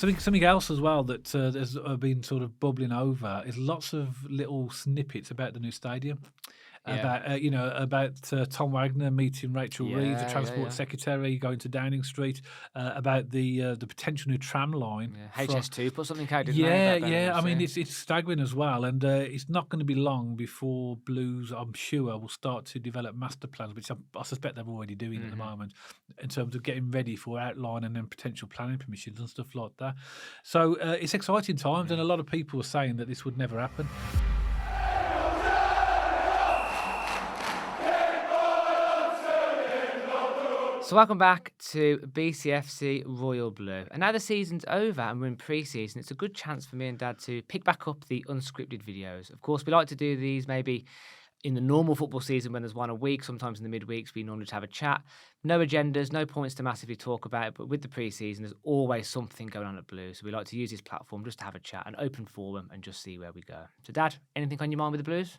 Something else as well that has been sort of bubbling over is lots of little snippets about the new stadium. Yeah. About Tom Wagner meeting Rachel Reeves, the Yeah, yeah, Transport yeah. Secretary, going to Downing Street, about the potential new tram line Yeah. from. HS2 put something out, didn't they, Yeah, about yeah. Birmingham I mean, City? it's staggering as well, and it's not going to be long before Blues, I'm sure, will start to develop master plans, which I suspect they're already doing at the Hmm. moment, in terms of getting ready for outline and then potential planning permissions and stuff like that. So it's exciting times, and Yeah. a lot of people are saying that this would never happen. So welcome back to BCFC Royal Blue. And now the season's over and we're in pre-season, it's a good chance for me and Dad to pick back up the unscripted videos. Of course, we like to do these maybe in the normal football season when there's one a week, sometimes in the midweeks, we normally just have a chat. No agendas, no points to massively talk about, but with the pre-season, there's always something going on at Blue. So we like to use this platform just to have a chat, an open forum, and just see where we go. So, Dad, anything on your mind with the Blues?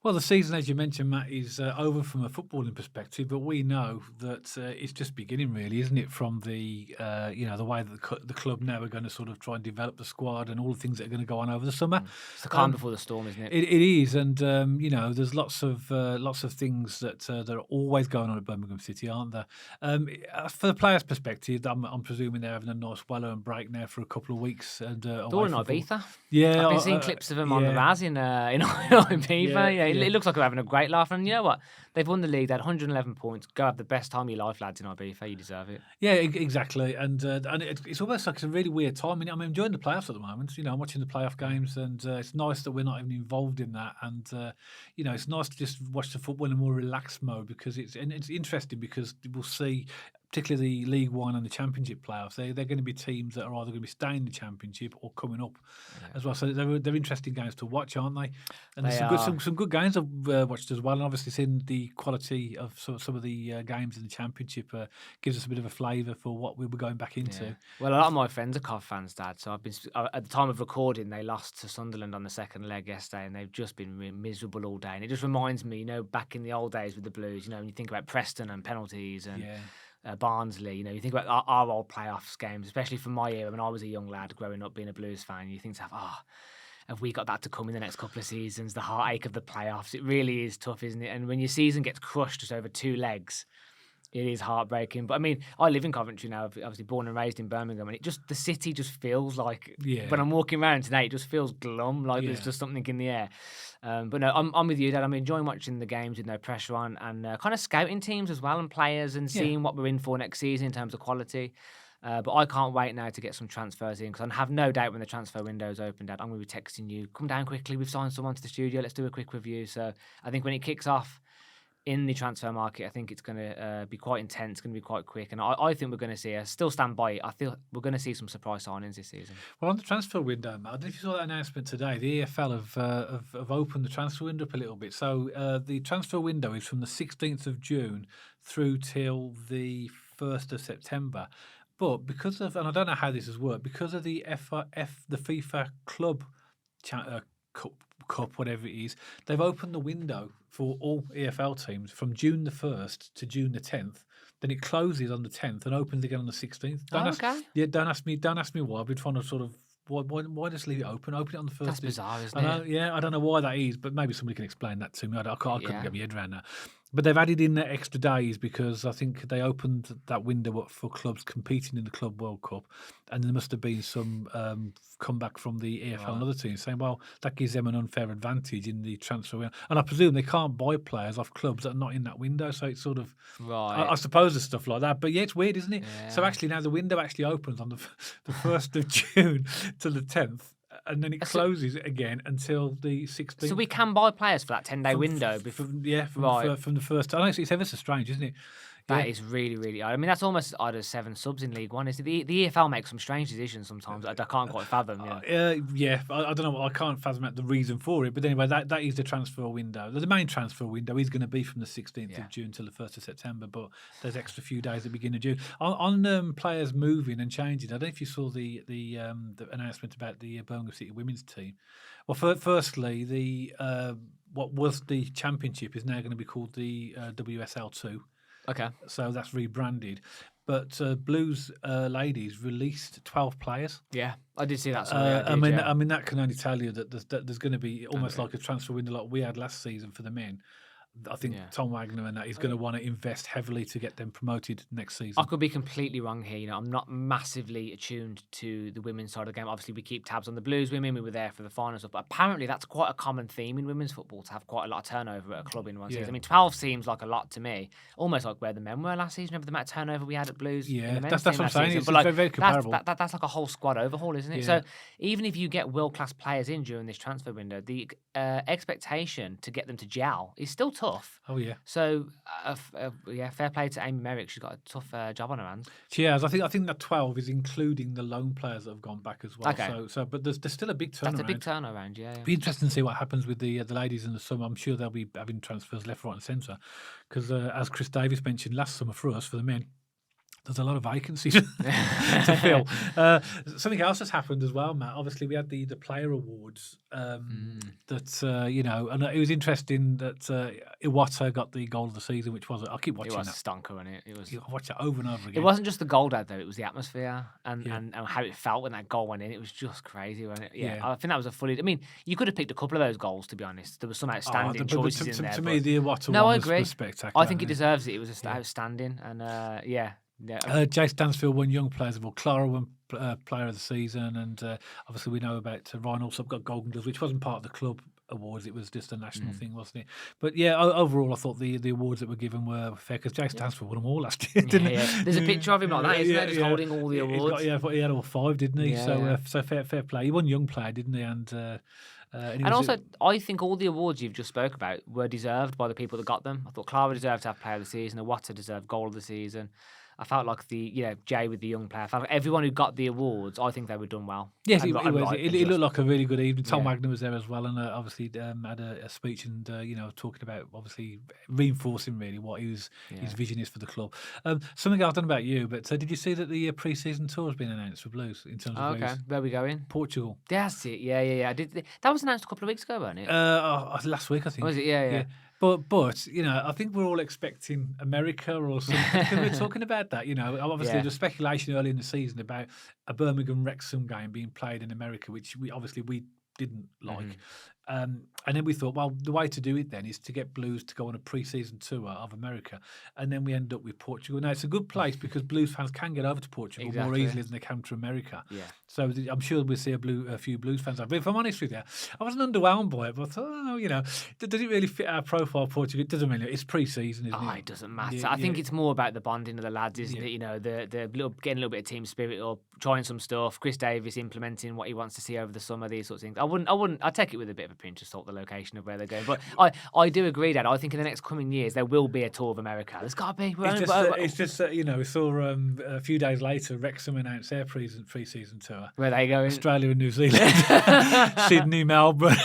Well, the season, as you mentioned, Matt, is over from a footballing perspective, but we know that it's just beginning, really, isn't it? From the way that the club now are going to sort of try and develop the squad and all the things that are going to go on over the summer. It's the calm Um, before the storm, isn't it? it is, and there's lots of things that are always going on at Birmingham City, aren't there? For the players' perspective, I'm presuming they're having a nice well-earned break now for a couple of weeks and They're all away in from football. Ibiza. Yeah, I've been seeing clips of them on the yeah, Raz in Ibiza. yeah, Yeah, it, yeah. it looks like they're having a great laugh. And you know what? They've won the league. They had 111 points. Go have the best time of your life, lads, in Ibiza. You deserve it. Yeah, exactly, and it's almost like it's a really weird time. I mean, I'm enjoying the playoffs at the moment. I'm watching the playoff Yeah. games, and it's nice that we're not even involved in that. And it's nice to just watch the football in a more relaxed mode because it's interesting because we'll see, particularly the League One and the Championship playoffs. They're going to be teams that are either going to be staying in the Championship or coming up Yeah. as well. So they're interesting games to watch, aren't they? And there's They some good are. some good games I've watched as well, and obviously seen the quality of some of the games in the Championship. Gives us a bit of a flavour for what we were going back Yeah. into. Well, a lot of my friends are Cov fans, Dad. So I've been at the time of recording, they lost to Sunderland on the second leg yesterday, and they've just been miserable all day. And it just reminds me, back in the old days with the Blues, when you think about Preston and penalties and Yeah, Barnsley, you think about our old playoffs games, especially from my era when I was a young lad growing up being a Blues fan. You think, have we got that to come in the next couple of seasons? The heartache of the playoffs. It really is tough, isn't it? And when your season gets crushed just over two legs, it is heartbreaking. But I mean, I live in Coventry now, obviously born and raised in Birmingham, and the city just feels like when yeah, I'm walking around today, it just feels glum, like there's yeah. just something in the air. But no, I'm with you, Dad. I'm enjoying watching the games with no pressure on, and kind of scouting teams as well and players and Yeah. seeing what we're in for next season in terms of quality. But I can't wait now to get some transfers in because I have no doubt when the transfer window's open, Dad, I'm going to be texting you, come down quickly, we've signed someone to the studio, let's do a quick review. So I think when it kicks off in the transfer market, I think it's going to be quite intense, going to be quite quick. And I think we're going to see, I still stand by it, I feel we're going to see some surprise signings this season. Well, on the transfer window, Matt, I don't know if you saw that announcement today. The EFL have opened the transfer window up a little bit. So the transfer window is from the 16th of June through till the 1st of September. But because of, and I don't know how this has worked, because of the the FIFA Club Cup, whatever it is, they've opened the window for all EFL teams from June the 1st to June the 10th. Then it closes on the 10th and opens again on the 16th. Oh, okay. Don't ask me. Don't ask me why. I've been trying to sort of why just leave it open? Open it on the first. That's bizarre, isn't I know. it? Yeah, I don't know why that is, but maybe somebody can explain that to me. I couldn't Yeah. get my head around that. But they've added in the extra days because I think they opened that window up for clubs competing in the Club World Cup, and there must have been some comeback from the EFL and other teams saying, well, that gives them an unfair advantage in the transfer window. And I presume they can't buy players off clubs that are not in that window, so it's sort of, Right. I suppose there's stuff like that. But yeah, it's weird, isn't it? So Yeah. actually now the window actually opens on the 1st of June to the 10th. And then it So- closes again until the 16th. So we can buy players for that 10-day from- window f- before. from, yeah, from, Right. from the first. I know it's ever so strange, isn't it? That Yeah. is really, really odd. I mean, that's almost odd as 7 subs in League One. Is the EFL makes some strange decisions sometimes that I can't quite fathom. Yeah. Yeah, I don't know. I can't fathom out the reason for it, but anyway, that is the transfer window. The main transfer window is going to be from the 16th Yeah. of June till the 1st of September, but there's extra few days at the beginning of June. On players moving and changing, I don't know if you saw the announcement about the Birmingham City Women's team. Well, firstly, the what was the Championship is now going to be called the WSL2. Okay. So that's rebranded. but Blues ladies released 12 players. Yeah, I did see that. Sorry, I did, I mean that can only tell you that there's going to be almost like a transfer window like we had last season for the men. I think Yeah. Tom Wagner and that is going to want to invest heavily to get them promoted next I season. could be completely wrong here. You know, I'm not massively attuned to the women's side of the game. Obviously, we keep tabs on the Blues women. We were there for the final stuff, but apparently that's quite a common theme in women's football to have quite a lot of turnover at a club in one season. I mean, 12 seems like a lot to me, almost like where the men were last season. Remember the amount of turnover we had at Blues in Yeah, the men's that's team what I'm last saying. season? It's But like, very, very comparable. that's like a whole squad overhaul, isn't it? Yeah. So even if you get world-class players in during this transfer window, the expectation to get them to gel is still tough. Oh yeah. So yeah, fair play to Amy Merrick. She's got a tough job on her hands. She has. I think that 12 is including the loan players that have gone back as well. Okay. So but there's still a big turnaround. That's a big turnaround, yeah. Be interesting to see what happens with the ladies in the summer. I'm sure they'll be having transfers left, right, and centre because as Chris Davis mentioned last summer for us, for the men, there's a lot of vacancies to fill. Something else has happened as well, Matt. Obviously, we had the player awards that you know, and it was interesting that Iwata got the goal of the season, which was I keep watching It was that. a stonker, wasn't it? It was. I watch it over and over again. It wasn't just the goal, Dad, though. It was the atmosphere and how it felt when that goal went in. It was just crazy, wasn't it? Yeah. I think that was a fully. I mean, you could have picked a couple of those goals, to be honest. There was some outstanding choices in there. To me, the Iwata no, one I agree. was spectacular. I think he deserves it. It was outstanding, and yeah. Jay Stansfield won Young Players of All. Clara won Player of the Season, and obviously we know about Ryan also got Golden Gloves, which wasn't part of the club awards. It was just a national thing, wasn't it? But yeah, overall, I thought the awards that were given were fair because Jay Stansfield won them all last year, didn't he? Yeah. There's a picture of him like that, isn't there? Just holding all the awards. He had all 5, didn't he? So fair play. He won Young Player, didn't he? And also, I think all the awards you've just spoke about were deserved by the people that got them. I thought Clara deserved to have Player of the Season, Iwata deserved Goal of the Season. I felt like Jay with the young player. I felt like everyone who got the awards, I think they were done well. Yes, it looked like a really good evening. Tom Wagner was there as well, and obviously had a speech and talking about obviously reinforcing really what his vision is for the club. Something I've done about you, but did you see that the pre-season tour has been announced for Blues in terms of where are we going? Portugal. That's it. Yeah. I did. That was announced a couple of weeks ago, wasn't it? Last week I think. Was it? Yeah. But I think we're all expecting America or something. Because we're talking about that, Obviously, there's speculation early in the season about a Birmingham Wrexham game being played in America, which we didn't like. And then we thought, well, the way to do it then is to get Blues to go on a pre-season tour of America, and then we end up with Portugal. Now it's a good place because Blues fans can get over to Portugal more easily than they can to America. Yeah. So I'm sure we'll see a few Blues fans. But if I'm honest with you, I wasn't underwhelmed by it. But I thought, does it really fit our profile? Portugal? It doesn't really. It's pre-season, isn't it? It doesn't matter. I think it's more about the bonding of the lads, isn't it? The getting a little bit of team spirit or trying some stuff. Chris Davis implementing what he wants to see over the summer. These sorts of things. I'd take it with a bit of a pinch of salt, the location of where they're going. But I do agree, Dad. I think in the next coming years there will be a tour of America. There's got to be. It's just we saw a few days later Wrexham announced their pre-season tour. Where are they going? Australia and New Zealand, Sydney, Melbourne,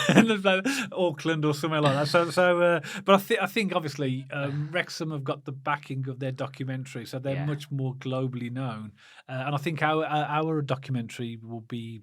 Auckland, or somewhere like that. But I think obviously Wrexham have got the backing of their documentary, so they're much more globally known. And I think our documentary will be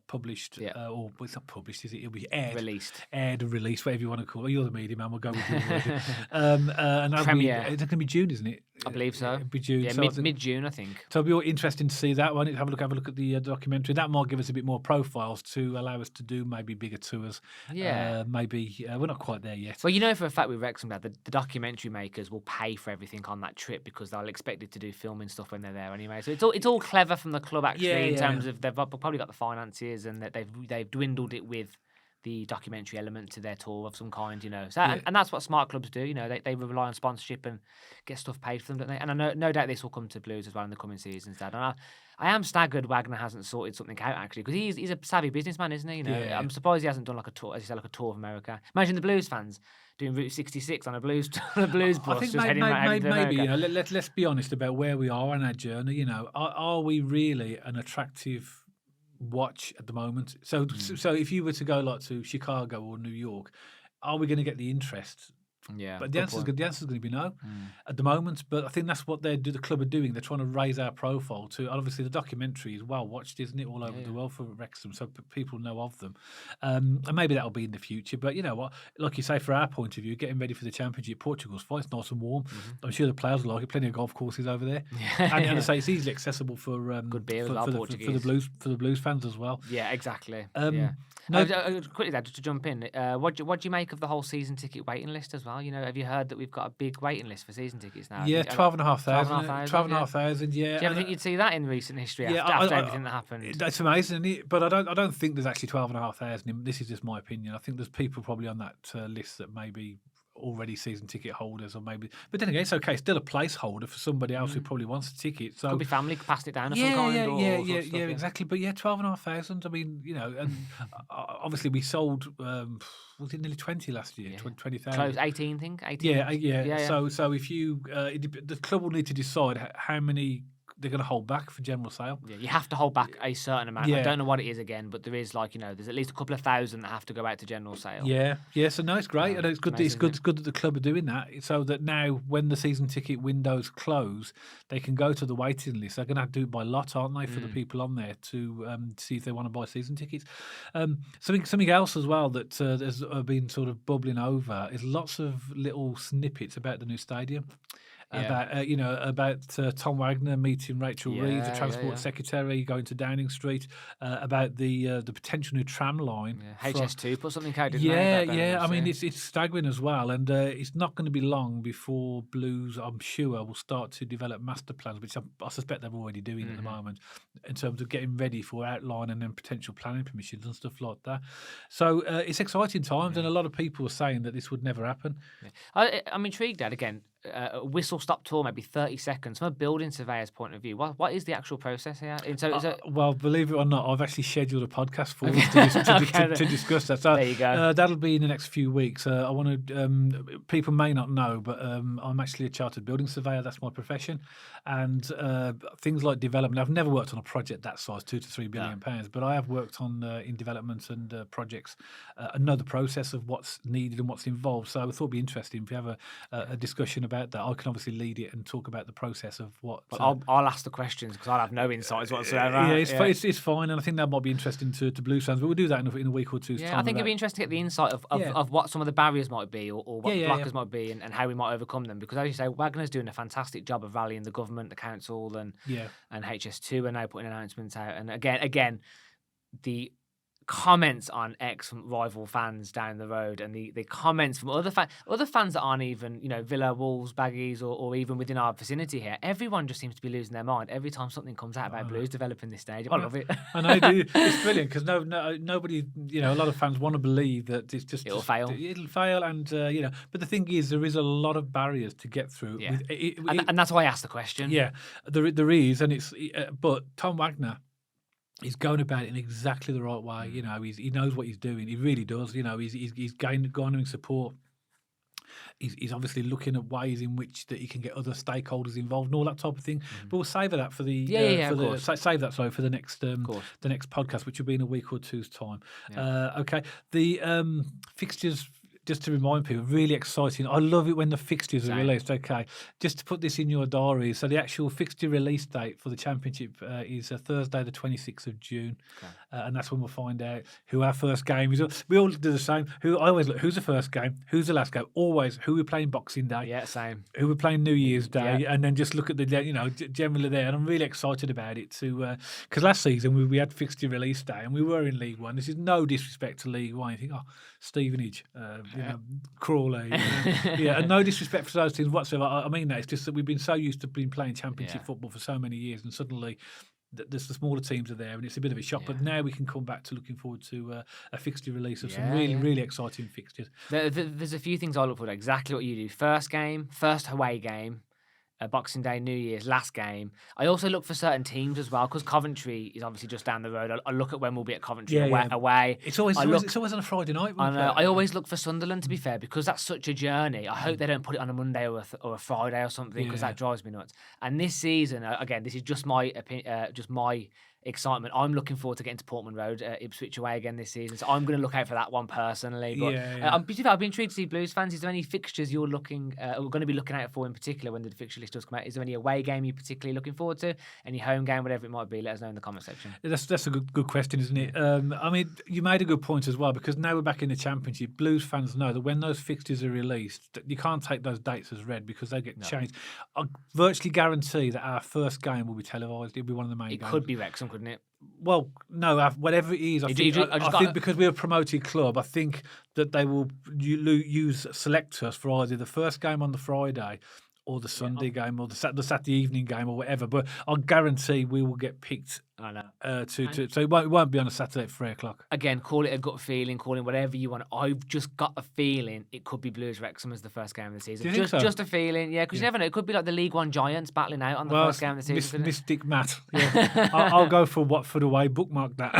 published, or it's not published, is it? It'll be aired or released, whatever you want to call it. You're the media man. We'll go with your word. And Premiere. It's going to be June, isn't it? I believe so. It'll be June. Yeah, so mid-June, I think. So it'll be interesting to see that one. Have a look at the documentary. That might give us a bit more profiles to allow us to do maybe bigger tours. Yeah. Maybe we're not quite there yet. Well, for a fact with Wrexham, the documentary makers will pay for everything on that trip because they'll expect it to do filming stuff when they're there anyway. So it's all clever from the club actually in terms of they've probably got the finances and that they've dwindled it with the documentary element to their tour of some kind, So and that's what smart clubs do, They rely on sponsorship and get stuff paid for them, don't they? And I know, no doubt this will come to Blues as well in the coming seasons, Dad. And I am staggered Wagner hasn't sorted something out actually because he's a savvy businessman, isn't he? I'm surprised he hasn't done like a tour, as you say, like a tour of America. Imagine the Blues fans doing Route 66 on a blues bus. I think just maybe let's be honest about where we are on our journey. Are we really an attractive watch at the moment? So if you were to go like to Chicago or New York, are we going to get the interest Yeah, But the answer's going to be no at the moment. But I think that's what the club are doing. They're trying to raise our profile to. Obviously, the documentary is well watched, isn't it, all over the world for Wrexham, so people know of them. And maybe that'll be in the future. But you know what? Like you say, for our point of view, getting ready for the Championship, Portugal's fine. It's nice and warm. I'm sure the players will like it. Plenty of golf courses over there, and I say it's easily accessible for good beer as well, for Portuguese. the Blues fans as well. Yeah, exactly. No- Quickly there, just to jump in, what do you make of the whole season ticket waiting list as well? You know, have you heard that we've got a big waiting list for season tickets now? Yeah, 12,500. 12,500. Yeah. Do you ever think you'd see that in recent history Yeah, after everything that happened? That's amazing, isn't it? But I don't think there's actually 12,500. This is just my opinion. I think there's people probably on that list that maybe already season ticket holders, or maybe. But then again, it's okay. It's still a placeholder for somebody else who probably wants a ticket. So Could be family passed it down of some kind. Exactly. But yeah, 12,500. I mean, you know, and obviously we sold. Was it nearly 20 last year? 20,000. Close 18, think 18. Yeah. So if you, the club will need to decide how many they're going to hold back for general sale. Yeah, you have to hold back a certain amount. Yeah. I don't know what it is again, but there is there's at least a couple of thousand that have to go out to general sale. Yeah. So no, it's great, and it's good. Amazing, It's good that the club are doing that, so that now when the season ticket windows close, they can go to the waiting list. They're going to have to do it by lot, aren't they, for the people on there to see if they want to buy season tickets. Something else as well that has been sort of bubbling over is lots of little snippets about the new stadium. About Tom Wagner meeting Rachel Reeves, the Transport Secretary, going to Downing Street, about the potential new tram line. HS2 put something out, didn't they? I mean, it's staggering as well, and it's not going to be long before Blues, I'm sure, will start to develop master plans, which I suspect they're already doing at the moment, in terms of getting ready for outline and then potential planning permissions and stuff like that. So it's exciting times, and a lot of people are saying that this would never happen. Yeah. I'm intrigued, Dad, again. A whistle-stop tour, maybe 30 seconds. From a building surveyor's point of view, what is the actual process here? Well, believe it or not, I've actually scheduled a podcast for us to discuss that. So there you go. That'll be in the next few weeks. I want to. People may not know, but I'm actually a chartered building surveyor. That's my profession, and things like development. I've never worked on a project that size, £2 to £3 billion, but I have worked on in development and projects. I know the process of what's needed and what's involved. So I thought it'd be interesting if we have a discussion about that. I can obviously lead it and talk about the process of what. I'll ask the questions because I'll have no insights whatsoever. It's fine, and I think that might be interesting to Blues fans. But we'll do that in a week or two's time. I think it'd be interesting to get the insight of what some of the barriers might be, or what blockers might be, and how we might overcome them. Because as you say, Wagner's doing a fantastic job of rallying the government, the council, and HS2 are now putting announcements out. And again, the comments on ex-rival fans down the road, and the comments from other fans that aren't even, Villa, Wolves, Baggies, or even within our vicinity here. Everyone just seems to be losing their mind every time something comes out about Blues developing this stadium. I love it. And I do. It's brilliant because nobody, a lot of fans want to believe that it's just it'll fail. It'll fail, and But the thing is, there is a lot of barriers to get through. Yeah. And that's why I asked the question. Yeah, there is, and it's. But Tom Wagner, he's going about it in exactly the right way. He knows what he's doing. He really does. He's garnering support. He's obviously looking at ways in which that he can get other stakeholders involved and all that type of thing. But we'll save that for the save that for the next podcast, which will be in a week or two's time. Yeah. Okay, the fixtures. Just to remind people, really exciting. I love it when the fixtures are released. Okay, just to put this in your diary. So the actual fixture release date for the Championship is Thursday, the 26th of June, and that's when we'll find out who our first game is. We all do the same. I always look, who's the first game, who's the last game. Always who we're playing Boxing Day. Yeah, same. Who we're playing New Year's Day, and then just look at the generally there. And I'm really excited about it too, because last season we had fixture release day and we were in League One. This is no disrespect to League One. You think, Stevenage. Crawley, and no disrespect for those teams whatsoever. I mean that it's just that we've been so used to playing Championship football for so many years, and suddenly the smaller teams are there, and it's a bit of a shock. But now we can come back to looking forward to a fixture release of some really exciting fixtures. There's a few things I look for. Exactly what you do: first away game. Boxing Day, New Year's, last game. I also look for certain teams as well because Coventry is obviously just down the road. I look at when we'll be at Coventry away. It's always on a Friday night. I always look for Sunderland, to be fair, because that's such a journey. I hope they don't put it on a Monday or a Friday or something because that drives me nuts. And this season, again, this is just my opinion, just my excitement. I'm looking forward to getting to Portman Road, Ipswich away again this season. So I'm going to look out for that one personally. But I'd be intrigued to see Blues fans. Is there any fixtures you're looking, or going to be looking out for in particular when the fixture list does come out? Is there any away game you're particularly looking forward to? Any home game, whatever it might be? Let us know in the comment section. That's a good question, isn't it? I mean, you made a good point as well, because now we're back in the Championship. Blues fans know that when those fixtures are released, you can't take those dates as read because they get changed. I virtually guarantee that our first game will be televised. It'll be one of the main games. It could be Wrexham, couldn't it? Well, no, whatever it is, I think because we're a promoted club, I think that they will select us for either the first game on the Friday or the Sunday game or the Saturday evening game or whatever. But I guarantee we will get picked. I know. So it won't be on a Saturday at 3:00. Again, call it a gut feeling, call it whatever you want. I've just got a feeling it could be Blues Wrexham as the first game of the season. Do you think so? Just a feeling, yeah, because you never know. It could be like the League One Giants battling out on the first game of the season. Mystic Matt. Yeah. I'll go for Watford away. Bookmark that.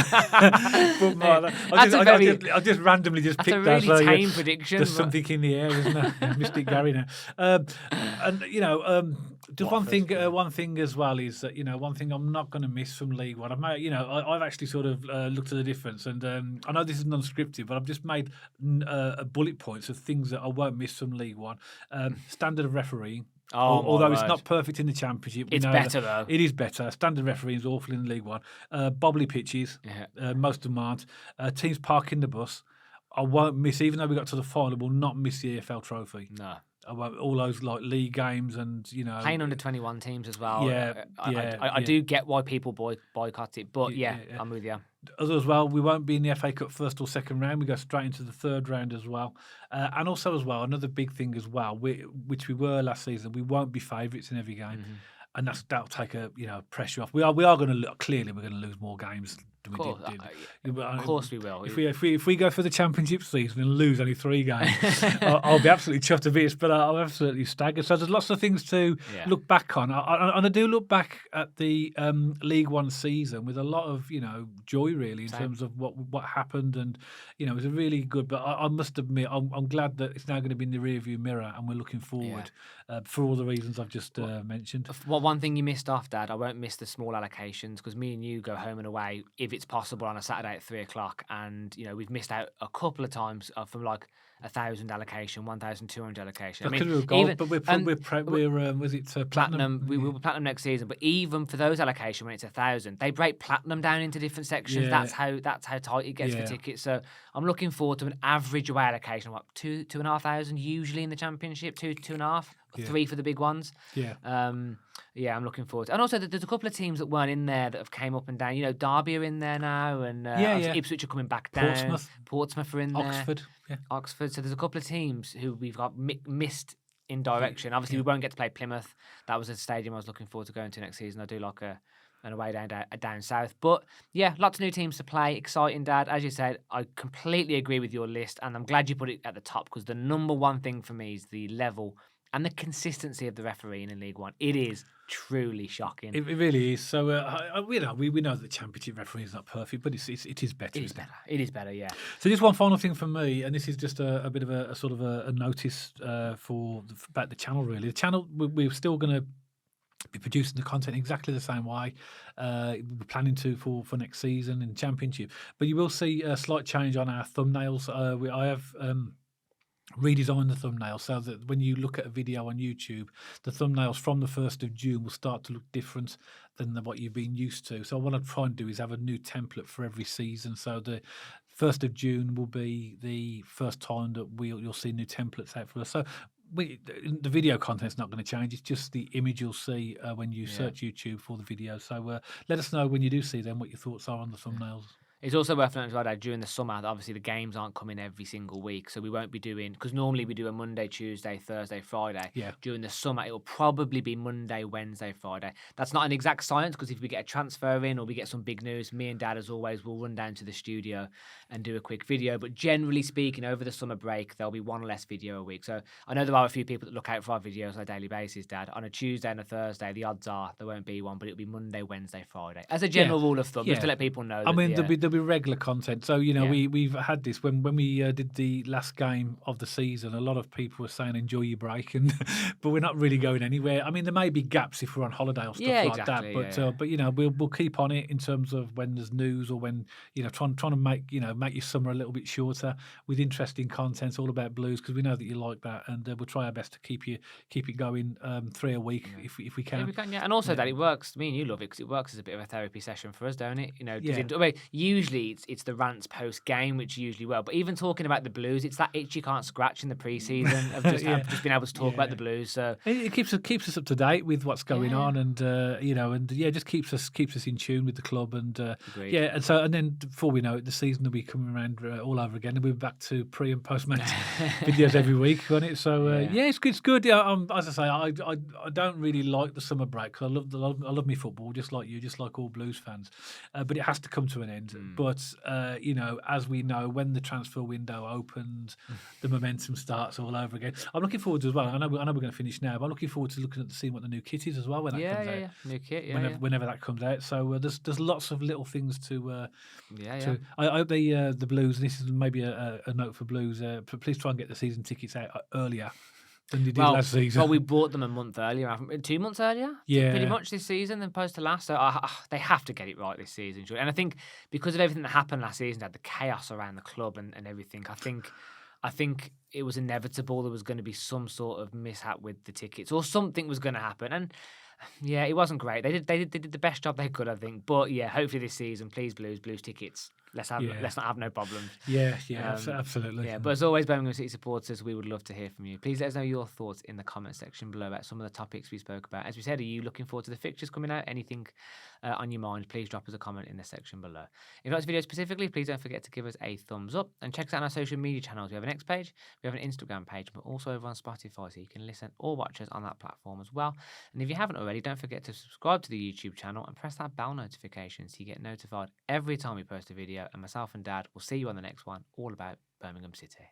I'll just randomly pick that. That's a really tame prediction. There's something in the air, isn't there? Mystic Gary now. And just one thing as well is that one thing I'm not going to miss from League One. I've actually sort of looked at the difference, and I know this is unscripted, but I've just made bullet points of things that I won't miss from League One. Standard of refereeing. Although it's not perfect in the Championship. It's better, though. It is better. Standard refereeing is awful in League One. Bobbly pitches, most of them aren't. Teams parking the bus. I won't miss, even though we got to the final, we'll not miss the EFL trophy. No. All those like league games and playing under 21 teams as well. I do get why people boycott it, but I'm with you. As well, we won't be in the FA Cup first or second round. We go straight into the third round as well. And also as well, another big thing as well, which we were last season, we won't be favourites in every game. Mm-hmm. And that'll take pressure off. We are going to look, clearly we're going to lose more games than we did. Of course we will. If we go for the Championship season and lose only 3 games, I'll be absolutely chuffed to bits. But I'm absolutely staggered. So there's lots of things to look back on. And I do look back at the League One season with a lot of joy really in terms of what happened, and it was a really good. But I must admit, I'm glad that it's now going to be in the rearview mirror, and we're looking forward for all the reasons I've just mentioned. One thing you missed off, Dad, I won't miss the small allocations, because me and you go home and away if it's possible on a Saturday at 3:00, and we've missed out a couple of times from like 1,000 allocation, 1,200 allocation. I mean, we're gold, but we're was it platinum? We will be platinum next season, but even for those allocation when it's 1,000, they break platinum down into different sections. Yeah. That's how tight it gets for tickets. So I'm looking forward to an average away allocation, what 2,500 usually in the Championship, 2.5. 3 for the big ones. I'm looking forward to it. And also, there's a couple of teams that weren't in there that have came up and down. Derby are in there now, and Ipswich are coming back down. Portsmouth are in there. Oxford. So there's a couple of teams who we've got missed in direction. Obviously, we won't get to play Plymouth. That was a stadium I was looking forward to going to next season. I do like an away down south. But lots of new teams to play. Exciting, Dad. As you said, I completely agree with your list, and I'm glad you put it at the top, because the number one thing for me is the level and the consistency of the refereeing in League One. It is truly shocking. It really is. So we know that the Championship refereeing is not perfect, but it is better. It is better, yeah. So just one final thing from me, and this is just a bit of a sort of a notice about the channel. Really, the channel we're still going to be producing the content exactly the same way. We're planning to for next season in the Championship, but you will see a slight change on our thumbnails. I have redesign the thumbnail so that when you look at a video on YouTube, the thumbnails from the 1st of June will start to look different than what you've been used to. So what I try and do is have a new template for every season. So the 1st of June will be the first time that you'll see new templates out for us. So the video content's not going to change. It's just the image you'll see when you search YouTube for the video. So let us know when you do see them what your thoughts are on the thumbnails. It's also worth noting as well that during the summer, obviously the games aren't coming every single week, so we won't be doing, because normally we do a Monday, Tuesday, Thursday, Friday. Yeah. During the summer, it will probably be Monday, Wednesday, Friday. That's not an exact science, because if we get a transfer in or we get some big news, me and Dad, as always, will run down to the studio and do a quick video. But generally speaking, over the summer break, there'll be one less video a week. So I know there are a few people that look out for our videos on a daily basis, Dad. On a Tuesday and a Thursday, the odds are there won't be one, but it'll be Monday, Wednesday, Friday. As a general rule of thumb, just to let people know. I mean, there'll there'll be regular content. So we've had this when we did the last game of the season. A lot of people were saying enjoy your break, and but we're not really going anywhere. I mean, there may be gaps if we're on holiday or stuff Yeah, like exactly. that, Yeah, but we'll keep on it in terms of when there's news or when trying to make make your summer a little bit shorter with interesting content all about Blues, because we know that you like that, and we'll try our best to keep it going 3 a week if we yeah, can. we can. Yeah, and also that it works. Me and you love it because it works as a bit of a therapy session for us, don't it? Yeah. I mean, usually it's the rants post game, which usually well. But even talking about the Blues, it's that itch you can't scratch in the pre-season of just Yeah. just being able to talk about the Blues. So It keeps us up to date with what's going Yeah. on, and just keeps us in tune with the club, and Agreed. and then before we know it, the season will be coming around all over again, and we'll be back to pre and post match videos every week on it. So it's good. It's good. Yeah, as I say, I don't really like the summer break, 'cause I love me football just like you, just like all Blues fans, but it has to come to an end. But as we know, when the transfer window opens, the momentum starts all over again. I'm looking forward to as well. I know we're going to finish now, but I'm looking forward to seeing what the new kit is as well when that comes out. New kit. Whenever that comes out. So there's lots of little things to. Yeah. I hope the Blues. And this is maybe a note for Blues. Please try and get the season tickets out earlier than you did last season. Well, we bought them a month earlier, 2 months earlier, pretty much this season than opposed to last. So they have to get it right this season, surely. And I think because of everything that happened last season, had the chaos around the club and everything, I think it was inevitable there was going to be some sort of mishap with the tickets, or something was going to happen. And yeah, it wasn't great. They did the best job they could, I think. But yeah, hopefully this season, please Blues tickets. Let's not have no problems. Absolutely. Yeah, but as always, Birmingham City supporters, we would love to hear from you. Please let us know your thoughts in the comment section below about some of the topics we spoke about. As we said, are you looking forward to the fixtures coming out? Anything on your mind, please drop us a comment in the section below. If you like this video specifically, please don't forget to give us a thumbs up and check us out on our social media channels. We have an X page, we have an Instagram page, but also over on Spotify, so you can listen or watch us on that platform as well. And if you haven't already, don't forget to subscribe to the YouTube channel and press that bell notification so you get notified every time we post a video. And myself and Dad will see you on the next one, all about Birmingham City.